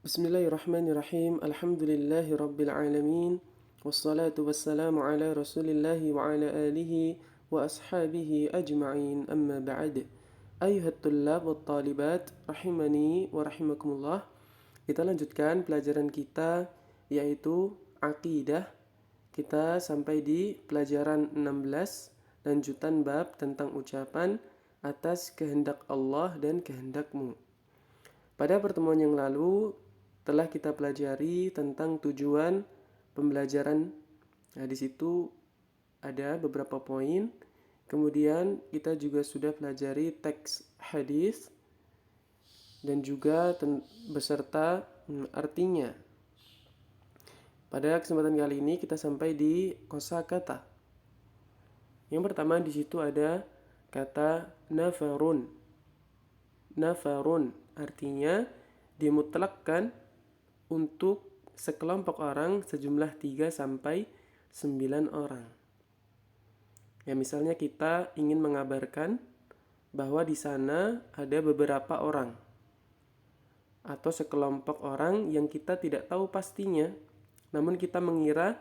Bismillahirrahmanirrahim. Alhamdulillahi rabbil alamin. Wassalatu wassalamu ala rasulillahi wa ala alihi wa ashabihi ajma'in. Amma ba'd. Ayuhat tullab wa talibat rahimani wa rahimakumullah. Kita lanjutkan pelajaran kita yaitu aqidah. Kita sampai di pelajaran 16, lanjutan bab tentang ucapan atas kehendak Allah dan kehendakmu. Pada pertemuan yang lalu telah kita pelajari tentang tujuan pembelajaran. Nah, di situ ada beberapa poin. Kemudian kita juga sudah pelajari teks hadis dan juga beserta artinya. Pada kesempatan kali ini kita sampai di kosakata. Yang pertama di situ ada kata nafarun. Nafarun artinya dimutlakkan untuk sekelompok orang sejumlah 3 sampai 9 orang. Ya, misalnya kita ingin mengabarkan bahwa di sana ada beberapa orang atau sekelompok orang yang kita tidak tahu pastinya, namun kita mengira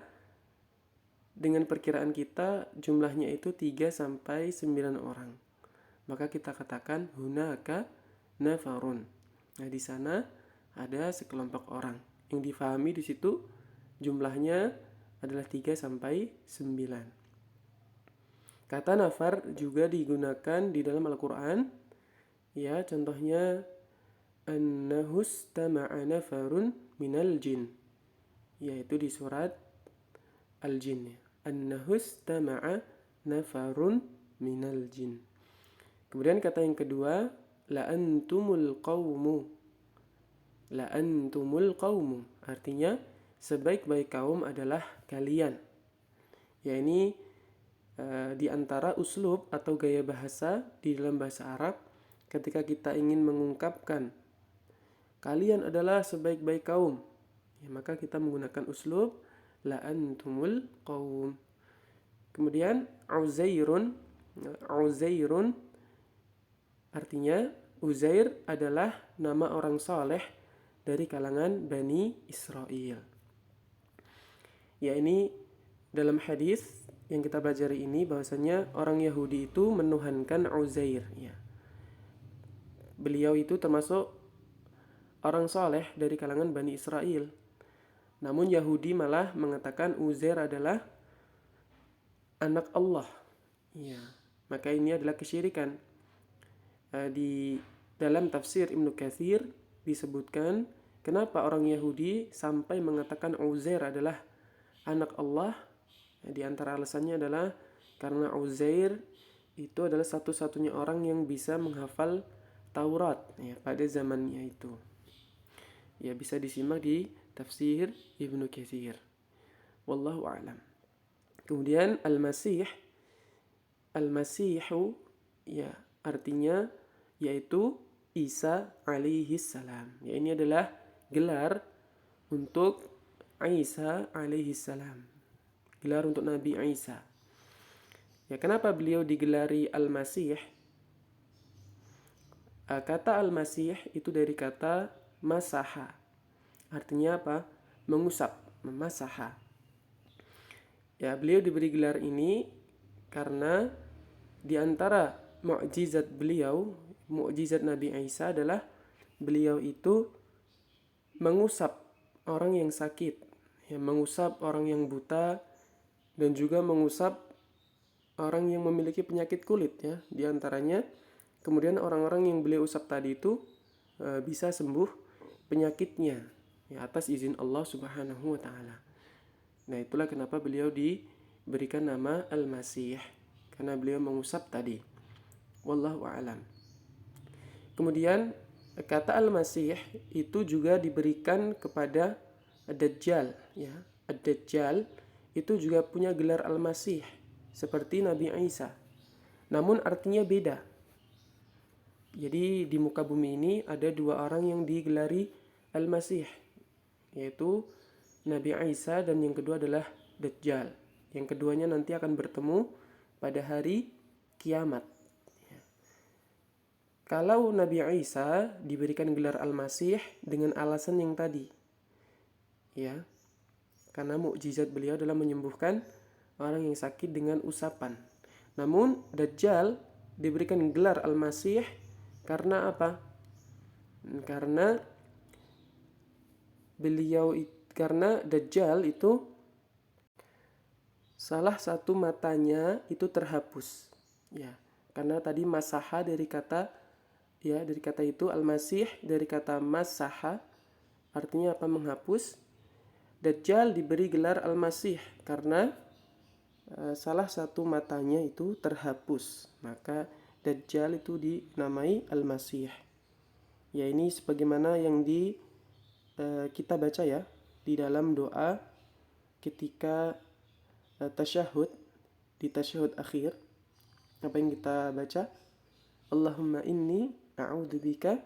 dengan perkiraan kita jumlahnya itu 3 sampai 9 orang. Maka kita katakan hunaka nafarun. Nah, di sana ada sekelompok orang. Yang difahami di situ jumlahnya adalah 3 sampai 9. Kata nafar juga digunakan di dalam Al-Quran. Ya, contohnya annahus tama'a nafarun minal jin. Yaitu di surat Al-Jin. Annahus tama'a nafarun minal jin. Kemudian kata yang kedua, la antumul qawmu. La antumul qawmu artinya sebaik-baik kaum adalah kalian. Ya, ini di antara uslub atau gaya bahasa di dalam bahasa Arab ketika kita ingin mengungkapkan kalian adalah sebaik-baik kaum, ya, maka kita menggunakan uslub la antumul qawm. Kemudian Uzairun artinya Uzair adalah nama orang saleh dari kalangan Bani Israel. Ya, ini dalam hadis yang kita pelajari ini bahwasanya orang Yahudi itu menuhankan Uzair. Ya. Beliau itu termasuk orang saleh dari kalangan Bani Israel. Namun Yahudi malah mengatakan Uzair adalah anak Allah. Ya. Maka ini adalah kesyirikan. Di dalam tafsir Ibnu Katsir disebutkan kenapa orang Yahudi sampai mengatakan Uzair adalah anak Allah. Di antara alasannya adalah karena Uzair itu adalah satu-satunya orang yang bisa menghafal Taurat, ya, pada zamannya itu. Ya, bisa disimak di tafsir Ibnu Katsir. Wallahu a'lam. Kemudian Al-Masihu, ya, artinya yaitu Isa alaihi salam. Ya, ini adalah gelar untuk Isa alaihi salam. Gelar untuk Nabi Isa. Ya, kenapa beliau digelari Al-Masih? Kata Al-Masih itu dari kata masaha. Artinya apa? Mengusap, memasaha. Ya, beliau diberi gelar ini karena di antara mukjizat beliau, mukjizat Nabi Isa adalah beliau itu mengusap orang yang sakit, ya, mengusap orang yang buta, dan juga mengusap orang yang memiliki penyakit kulit, ya, di antaranya. Kemudian orang-orang yang beliau usap tadi itu bisa sembuh penyakitnya, ya, atas izin Allah Subhanahu wa taala. Nah, itulah kenapa beliau diberikan nama Al-Masih, karena beliau mengusap tadi. Wallahu a'lam. Kemudian kata Al-Masih itu juga diberikan kepada Ad-Dajjal, ya. Ad-Dajjal itu juga punya gelar Al-Masih seperti Nabi Isa. Namun artinya beda. Jadi di muka bumi ini ada 2 orang yang digelari Al-Masih, yaitu Nabi Isa dan yang kedua adalah Dajjal. Yang keduanya nanti akan bertemu pada hari kiamat. Kalau Nabi Isa diberikan gelar Al-Masih dengan alasan yang tadi, ya, karena mukjizat beliau adalah menyembuhkan orang yang sakit dengan usapan. Namun Dajjal diberikan gelar Al-Masih karena apa? Karena karena Dajjal itu salah satu matanya itu terhapus. Ya, karena tadi masaha dari kata itu Al-Masih dari kata masaha artinya apa? Menghapus. Dajjal diberi gelar Al-Masih karena salah satu matanya itu terhapus. Maka Dajjal itu dinamai Al-Masih. Ya, ini sebagaimana yang kita baca ya di dalam doa ketika tasyahud, di tasyahud akhir. Apa yang kita baca? Allahumma inni a'udzubika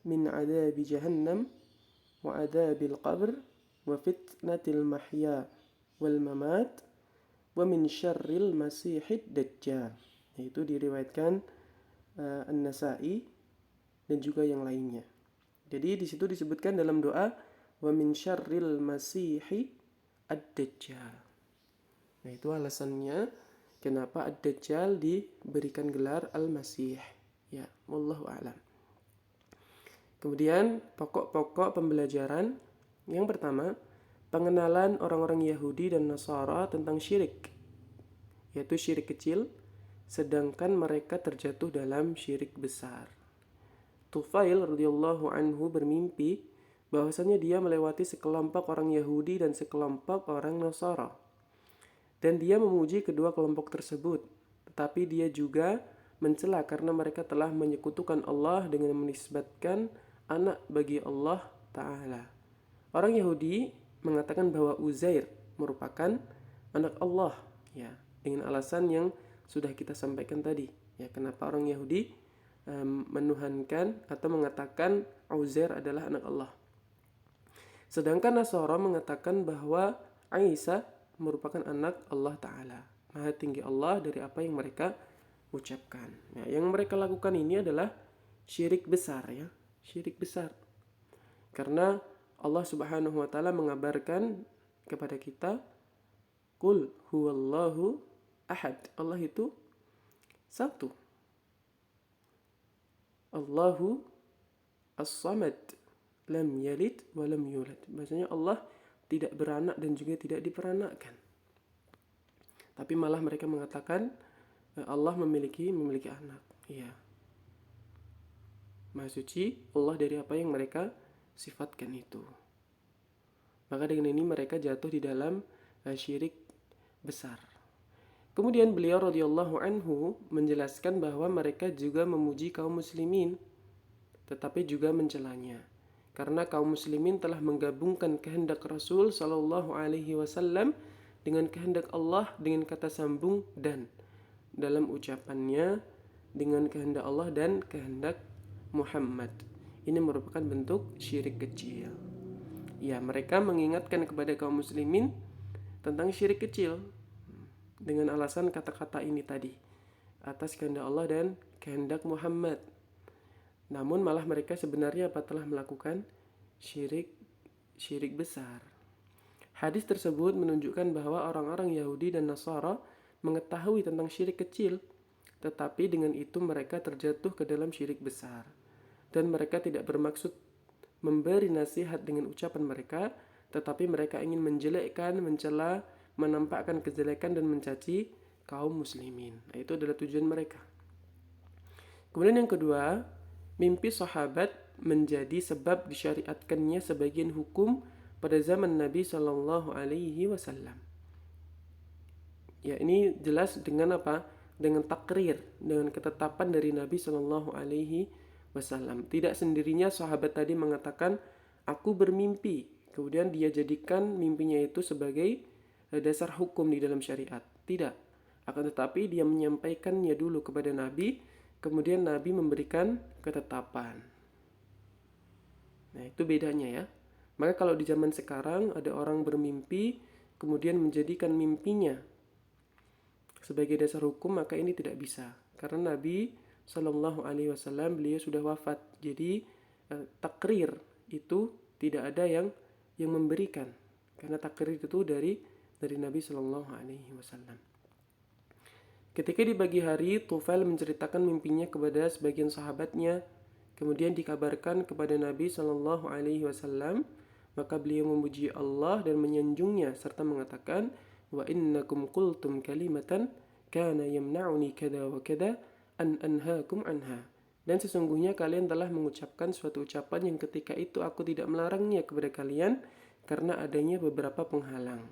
min adabi jahannam wa adabil qabr wa fitnatil mahya wal mamat wa min syarril masihid dajjal. Itu diriwayatkan An-Nasa'i dan juga yang lainnya. Jadi di situ disebutkan dalam doa wa min syarril masihi ad-dajjal. Nah, itu alasannya kenapa ad-dajjal diberikan gelar al-masih. Ya, wallahu a'lam. Kemudian pokok-pokok pembelajaran yang pertama, pengenalan orang-orang Yahudi dan Nasara tentang syirik, yaitu syirik kecil, sedangkan mereka terjatuh dalam syirik besar. Tufail radhiyallahu anhu bermimpi bahwasanya dia melewati sekelompok orang Yahudi dan sekelompok orang Nasara. Dan dia memuji kedua kelompok tersebut. Tetapi dia juga mencela karena mereka telah menyekutukan Allah dengan menisbatkan anak bagi Allah Ta'ala. Orang Yahudi mengatakan bahwa Uzair merupakan anak Allah, ya, dengan alasan yang sudah kita sampaikan tadi. Ya, kenapa orang Yahudi menuhankan atau mengatakan Uzair adalah anak Allah. Sedangkan Nasara mengatakan bahwa Isa merupakan anak Allah Ta'ala. Maha tinggi Allah dari apa yang mereka ucapkan. Nah, yang mereka lakukan ini adalah syirik besar, ya, syirik besar. Karena Allah Subhanahu wa Ta'ala mengabarkan kepada kita, Qul huwallahu ahad. Allah itu satu. Allahu as-samad, lam yalid wa lam yulad. Maksudnya Allah tidak beranak dan juga tidak diperanakkan. Tapi malah mereka mengatakan Allah memiliki anak. Iya. Maha suci Allah dari apa yang mereka sifatkan itu. Maka dengan ini mereka jatuh di dalam syirik besar. Kemudian beliau radhiyallahu anhu menjelaskan bahwa mereka juga memuji kaum muslimin, tetapi juga mencelanya. Karena kaum muslimin telah menggabungkan kehendak Rasul sallallahu alaihi wasallam dengan kehendak Allah dengan kata sambung dan dalam ucapannya dengan kehendak Allah dan kehendak Muhammad. Ini merupakan bentuk syirik kecil. Ya, mereka mengingatkan kepada kaum muslimin tentang syirik kecil dengan alasan kata-kata ini tadi, atas kehendak Allah dan kehendak Muhammad. Namun malah mereka sebenarnya telah melakukan syirik besar. Hadis tersebut menunjukkan bahwa orang-orang Yahudi dan Nasara mengetahui tentang syirik kecil, tetapi dengan itu mereka terjatuh ke dalam syirik besar. Dan mereka tidak bermaksud memberi nasihat dengan ucapan mereka, tetapi mereka ingin menjelekkan, mencela, menampakkan kejelekan dan mencaci kaum muslimin. Nah, itu adalah tujuan mereka. Kemudian yang kedua, mimpi sahabat menjadi sebab disyariatkannya sebagian hukum pada zaman Nabi Shallallahu Alaihi Wasallam. Ya, ini jelas dengan apa? Dengan takrir, dengan ketetapan dari Nabi Shallallahu Alaihi Wasallam. Tidak sendirinya sahabat tadi mengatakan, aku bermimpi. Kemudian dia jadikan mimpinya itu sebagai dasar hukum di dalam syariat. Tidak. Akan tetapi dia menyampaikannya dulu kepada Nabi, kemudian Nabi memberikan ketetapan. Nah, itu bedanya ya. Maka kalau di zaman sekarang ada orang bermimpi, kemudian menjadikan mimpinya sebagai dasar hukum, maka ini tidak bisa. Karena Nabi Sallallahu Alaihi Wasallam beliau sudah wafat. Jadi takrir itu tidak ada yang memberikan, karena takrir itu dari Nabi Sallallahu Alaihi Wasallam. Ketika di pagi hari, Tufail menceritakan mimpinya kepada sebagian sahabatnya, kemudian dikabarkan kepada Nabi Sallallahu Alaihi Wasallam, maka beliau memuji Allah dan menyanjungnya serta mengatakan, wa innakum qultum kalimatan kana yamna'uni kada wa kada an anhaakum anha. Dan sesungguhnya kalian telah mengucapkan suatu ucapan yang ketika itu aku tidak melarangnya kepada kalian karena adanya beberapa penghalang.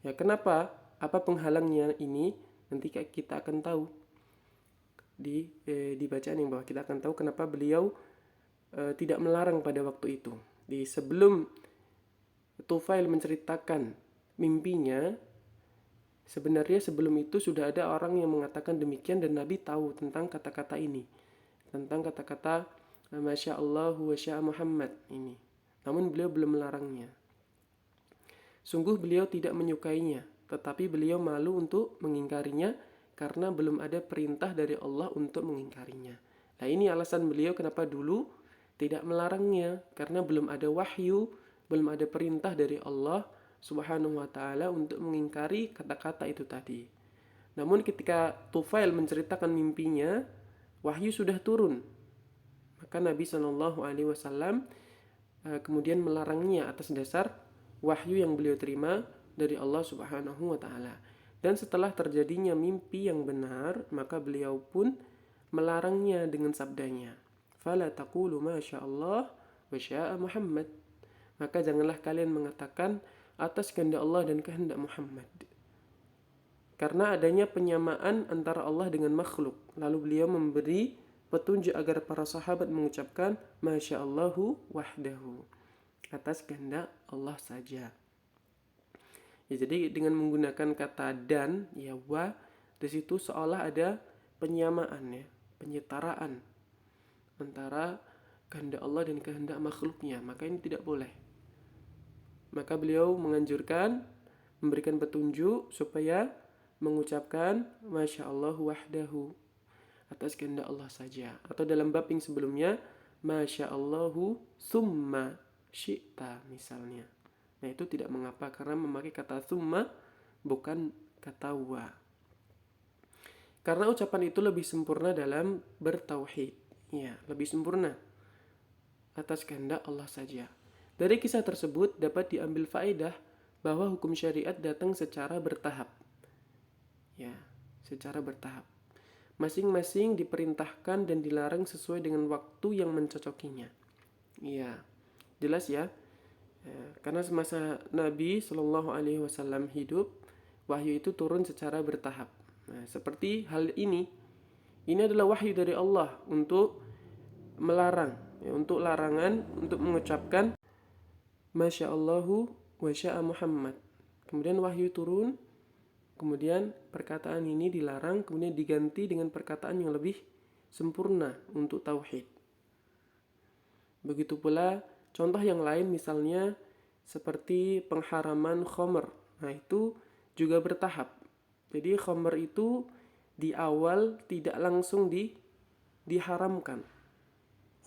Ya, kenapa? Apa penghalangnya ini? Nanti kita akan tahu di bacaan yang bawah. Kita akan tahu kenapa beliau tidak melarang pada waktu itu. Sebelum Tufail menceritakan mimpinya, sebenarnya sebelum itu sudah ada orang yang mengatakan demikian dan Nabi tahu tentang kata-kata ini, tentang kata-kata Masya Allah wa sya'a Muhammad ini. Namun beliau belum melarangnya. Sungguh beliau tidak menyukainya, tetapi beliau malu untuk mengingkarinya karena belum ada perintah dari Allah untuk mengingkarinya. Nah, ini alasan beliau kenapa dulu tidak melarangnya, karena belum ada wahyu, belum ada perintah dari Allah Subhanahu wa taala untuk mengingkari kata-kata itu tadi. Namun ketika Tufail menceritakan mimpinya, wahyu sudah turun. Maka Nabi Shallallahu alaihi wasallam kemudian melarangnya atas dasar wahyu yang beliau terima dari Allah Subhanahu wa taala. Dan setelah terjadinya mimpi yang benar, maka beliau pun melarangnya dengan sabdanya, "Fala taqulu ma sya'allah wa sya'a Muhammad." Maka janganlah kalian mengatakan atas kehendak Allah dan kehendak Muhammad. Karena adanya penyamaan antara Allah dengan makhluk. Lalu beliau memberi petunjuk agar para sahabat mengucapkan Masya Allahu wahdahu, atas kehendak Allah saja. Ya, jadi dengan menggunakan kata dan, ya wa, di situ seolah ada penyamaan, ya, penyetaraan antara kehendak Allah dan kehendak makhluknya. Maka ini tidak boleh. Maka beliau menganjurkan, memberikan petunjuk supaya mengucapkan Masya Allahu wahdahu, atas kehendak Allah saja. Atau dalam bab yang sebelumnya, Masya Allahu summa syi'ta misalnya. Nah, itu tidak mengapa karena memakai kata summa bukan kata wa. Karena ucapan itu lebih sempurna dalam bertauhid. Ya, lebih sempurna atas kehendak Allah saja. Dari kisah tersebut dapat diambil faedah bahwa hukum syariat datang secara bertahap. Ya, secara bertahap. Masing-masing diperintahkan dan dilarang sesuai dengan waktu yang mencocokinya. Iya, jelas ya. Karena semasa Nabi Shallallahu Alaihi Wasallam hidup, wahyu itu turun secara bertahap. Nah, seperti hal ini adalah wahyu dari Allah untuk melarang, ya, untuk larangan untuk mengucapkan Masya Allahu wa sya'a Muhammad. Kemudian wahyu turun, kemudian perkataan ini dilarang, kemudian diganti dengan perkataan yang lebih sempurna untuk tauhid. Begitu pula contoh yang lain misalnya seperti pengharaman khamr. Nah, itu juga bertahap. Jadi khamr itu di awal tidak langsung diharamkan.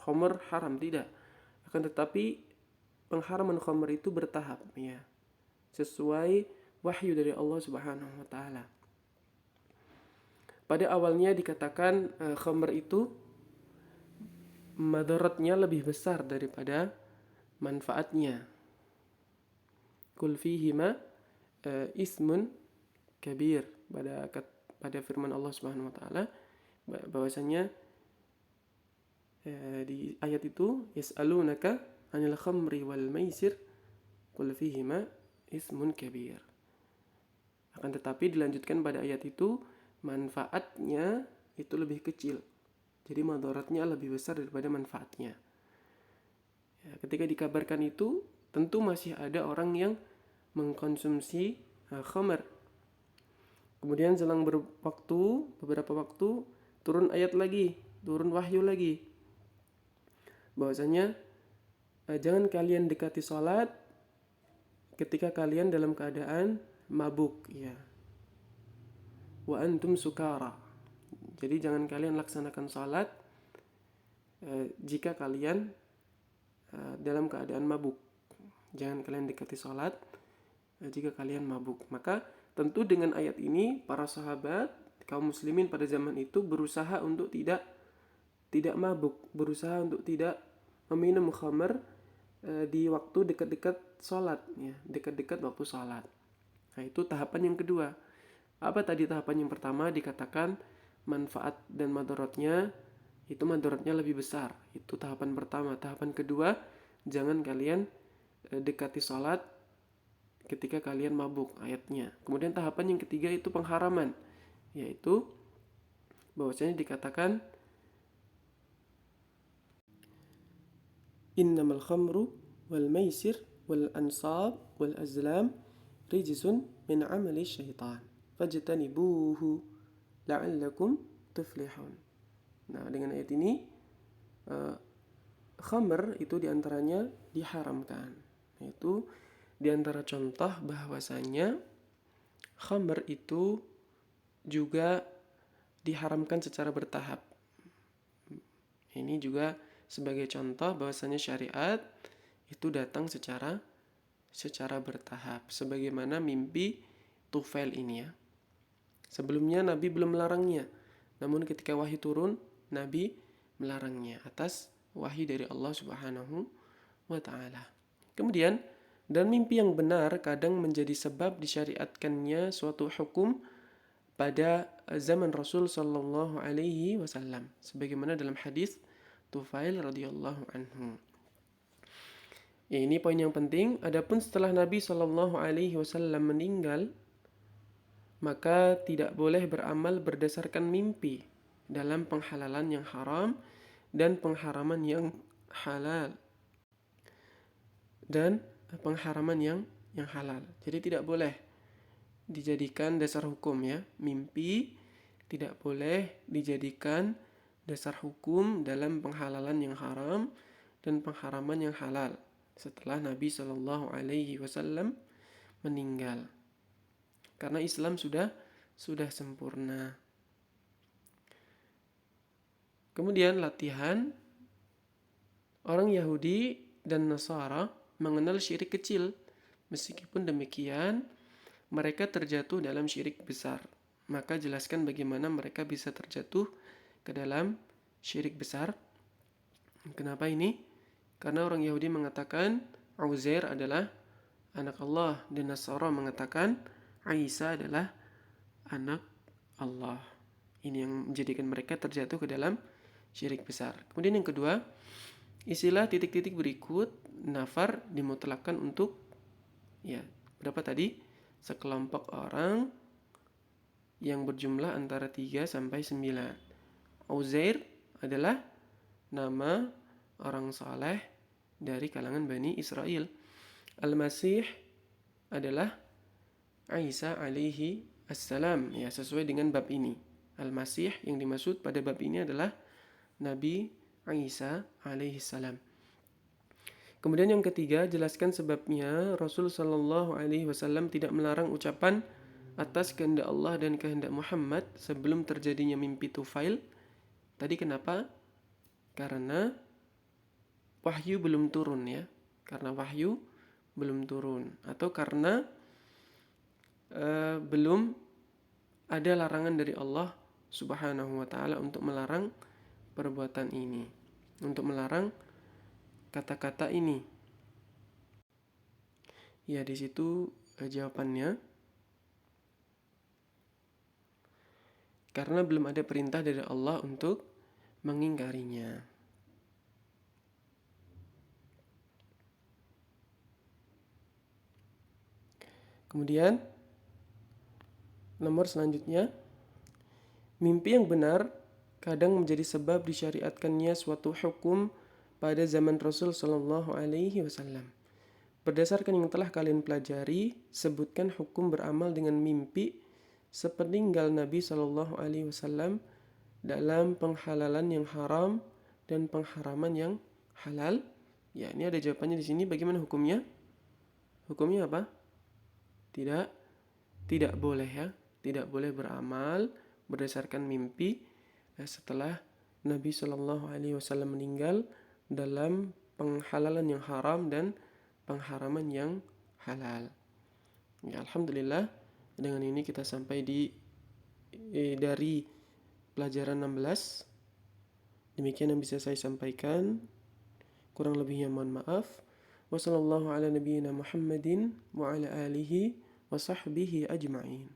Khamr haram, tidak. Akan tetapi pengharaman khamr itu bertahap, ya. Sesuai wahyu dari Allah Subhanahu wa taala. Pada awalnya dikatakan khamr itu madaratnya lebih besar daripada manfaatnya. Kul fihima ismun kabir, pada firman Allah Subhanahu wa taala bahwasanya di ayat itu yas'alunaka 'anil khamri wal maisir qul fihima ismun kabir. Akan tetapi dilanjutkan pada ayat itu manfaatnya itu lebih kecil. Jadi madaratnya lebih besar daripada manfaatnya. Ya, ketika dikabarkan itu, tentu masih ada orang yang mengkonsumsi khamr. Kemudian selang beberapa waktu, turun ayat lagi, turun wahyu lagi. Bahwasanya jangan kalian dekati salat ketika kalian dalam keadaan mabuk, ya. Wa antum sukara. Jadi jangan kalian laksanakan sholat jika kalian dalam keadaan mabuk. Jangan kalian dekati sholat jika kalian mabuk. Maka tentu dengan ayat ini para sahabat kaum muslimin pada zaman itu berusaha untuk tidak mabuk, berusaha untuk tidak meminum khamar di waktu dekat-dekat sholat, ya, dekat-dekat waktu sholat. Nah, itu tahapan yang kedua. Apa tadi tahapan yang pertama? Dikatakan manfaat dan madaratnya, itu madaratnya lebih besar. Itu tahapan pertama. Tahapan kedua, jangan kalian dekati sholat ketika kalian mabuk, ayatnya. Kemudian tahapan yang ketiga itu pengharaman, yaitu bahwasanya dikatakan innamal khamru wal maisir wal ansab wal azlam rijsun min amali syaitan fajtanibuhu la'allakum tuflihun. Nah, dengan ayat ini khamr itu diantaranya diharamkan. Itu diantara contoh bahwasanya khamr itu juga diharamkan secara bertahap. Ini juga sebagai contoh bahwasanya syariat itu datang secara bertahap, sebagaimana mimpi Tufail ini, ya. Sebelumnya Nabi belum melarangnya, namun ketika wahyu turun Nabi melarangnya atas wahyu dari Allah Subhanahu wa taala. Kemudian, dan mimpi yang benar kadang menjadi sebab disyariatkannya suatu hukum pada zaman Rasul sallallahu alaihi wasallam, sebagaimana dalam hadis Tufail radhiyallahu anhu. Ya, ini poin yang penting. Adapun setelah Nabi sallallahu alaihi wasallam meninggal, maka tidak boleh beramal berdasarkan mimpi dalam penghalalan yang haram dan pengharaman yang halal. Jadi tidak boleh dijadikan dasar hukum, ya. Mimpi tidak boleh dijadikan dasar hukum dalam penghalalan yang haram dan pengharaman yang halal setelah Nabi Shallallahu Alaihi Wasallam meninggal, karena Islam sudah sempurna. Kemudian latihan orang Yahudi dan Nasara mengenal syirik kecil. Meskipun demikian, mereka terjatuh dalam syirik besar. Maka jelaskan bagaimana mereka bisa terjatuh ke dalam syirik besar. Kenapa ini? Karena orang Yahudi mengatakan Uzair adalah anak Allah, dan Nasara mengatakan Isa adalah anak Allah. Ini yang menjadikan mereka terjatuh ke dalam syirik besar. Kemudian yang kedua, istilah titik-titik berikut nafar dimutlakkan untuk, ya, berapa tadi? Sekelompok orang yang berjumlah antara 3 sampai 9. Uzair adalah nama orang saleh dari kalangan Bani Israel. Al-Masih adalah Isa alaihi assalam, ya, sesuai dengan bab ini. Al-Masih yang dimaksud pada bab ini adalah Nabi Isa alaihi salam. Kemudian yang ketiga, jelaskan sebabnya Rasul sallallahu alaihi wasallam tidak melarang ucapan atas kehendak Allah dan kehendak Muhammad sebelum terjadinya mimpi Tufail. Tadi kenapa? Karena wahyu belum turun, ya. Karena wahyu belum turun, atau karena belum ada larangan dari Allah Subhanahu wa taala untuk melarang perbuatan ini, untuk melarang kata-kata ini. Ya, di situ jawabannya. Karena belum ada perintah dari Allah untuk mengingkarinya. Kemudian nomor selanjutnya, mimpi yang benar kadang menjadi sebab disyariatkannya suatu hukum pada zaman Rasul Shallallahu Alaihi Wasallam. Berdasarkan yang telah kalian pelajari, sebutkan hukum beramal dengan mimpi sepeninggal Nabi Shallallahu Alaihi Wasallam dalam penghalalan yang haram dan pengharaman yang halal. Ya, ini ada jawabannya di sini. Bagaimana hukumnya? Hukumnya apa? Tidak boleh, ya. Tidak boleh beramal berdasarkan mimpi setelah Nabi Shallallahu Alaihi Wasallam meninggal dalam penghalalan yang haram dan pengharaman yang halal. Ya, alhamdulillah, dengan ini kita sampai dari pelajaran 16. Demikian yang bisa saya sampaikan. Kurang lebihnya mohon maaf. Wassallallahu ala nabiyyina Muhammadin wa ala alihi wa sahbihi ajma'in.